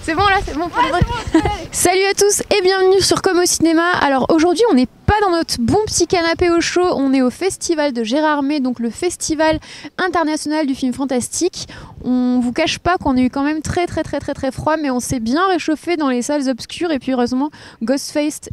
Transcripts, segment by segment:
C'est bon là, c'est bon pour le vrai. Salut à tous et bienvenue sur Comme au cinéma. Alors aujourd'hui on n'est pas dans notre bon petit canapé au chaud, on est au festival de Gérardmer, donc le festival international du film fantastique. On vous cache pas qu'on a eu quand même très froid, mais on s'est bien réchauffé dans les salles obscures et puis heureusement Ghostface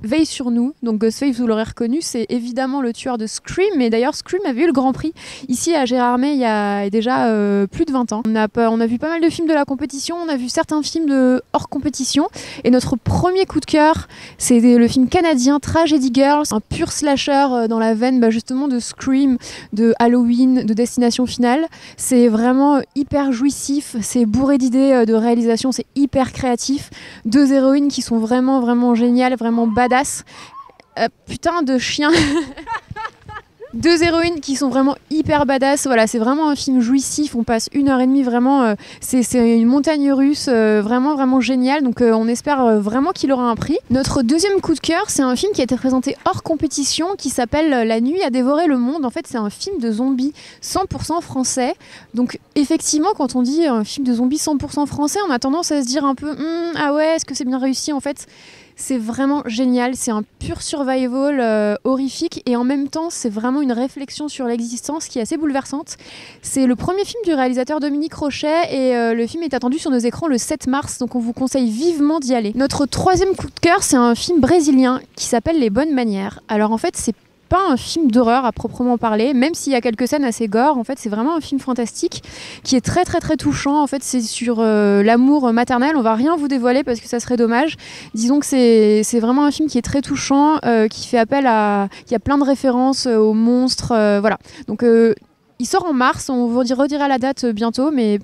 veille sur nous. Donc Ghostface, vous l'aurez reconnu, c'est évidemment le tueur de Scream, et d'ailleurs Scream avait eu le Grand Prix ici à Gérardmer il y a déjà plus de 20 ans. On a vu pas mal de films de la compétition, on a vu certains films de hors compétition, et notre premier coup de cœur, c'est le film canadien Tragedy Girls, un pur slasher dans la veine justement de Scream, de Halloween, de Destination Finale. C'est vraiment hyper jouissif, c'est bourré d'idées de réalisation, c'est hyper créatif. Deux héroïnes qui sont vraiment géniales, vraiment badass. Putain de chien. Deux héroïnes qui sont vraiment hyper badass. Voilà, c'est vraiment un film jouissif. On passe 1h30 vraiment. C'est une montagne russe vraiment génial. Donc on espère vraiment qu'il aura un prix. Notre deuxième coup de cœur, c'est un film qui a été présenté hors compétition qui s'appelle La nuit a dévoré le monde. En fait, c'est un film de zombies 100% français. Donc effectivement, quand on dit un film de zombies 100% français, on a tendance à se dire un peu ah ouais, est-ce que c'est bien réussi en fait? C'est vraiment génial, c'est un pur survival horrifique et en même temps c'est vraiment une réflexion sur l'existence qui est assez bouleversante. C'est le premier film du réalisateur Dominique Rochet et le film est attendu sur nos écrans le 7 mars, donc on vous conseille vivement d'y aller. Notre troisième coup de cœur, c'est un film brésilien qui s'appelle Les Bonnes Manières. Alors en fait c'est pas un film d'horreur à proprement parler, même s'il y a quelques scènes assez gore. En fait c'est vraiment un film fantastique qui est très touchant. En fait c'est sur l'amour maternel. On va rien vous dévoiler parce que ça serait dommage. Disons que c'est vraiment un film qui est très touchant, qui fait appel à... Il y a plein de références aux monstres, voilà. Donc il sort en mars, on vous redira la date bientôt, mais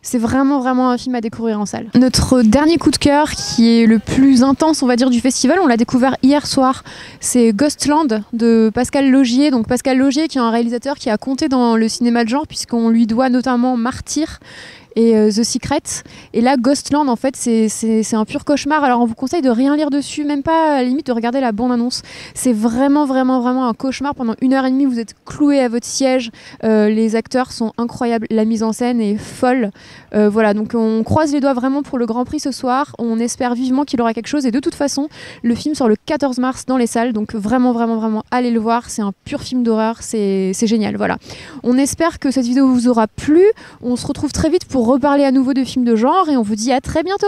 c'est vraiment un film à découvrir en salle. Notre dernier coup de cœur, qui est le plus intense, on va dire, du festival, on l'a découvert hier soir. C'est Ghostland de Pascal Laugier. Donc Pascal Laugier, qui est un réalisateur qui a compté dans le cinéma de genre, puisqu'on lui doit notamment Martyr et The Secret. Et là, Ghostland, en fait, c'est un pur cauchemar. Alors, on vous conseille de rien lire dessus, même pas à la limite de regarder la bande-annonce. C'est vraiment un cauchemar. Pendant 1h30, vous êtes cloué à votre siège. Les acteurs sont incroyables. La mise en scène est folle. Voilà, donc on croise les doigts vraiment pour le Grand Prix ce soir. On espère vivement qu'il aura quelque chose. Et de toute façon, le film sort le 14 mars dans les salles. Donc vraiment, allez le voir. C'est un pur film d'horreur. C'est génial, voilà. On espère que cette vidéo vous aura plu. On se retrouve très vite pour reparler à nouveau de films de genre et on vous dit à très bientôt.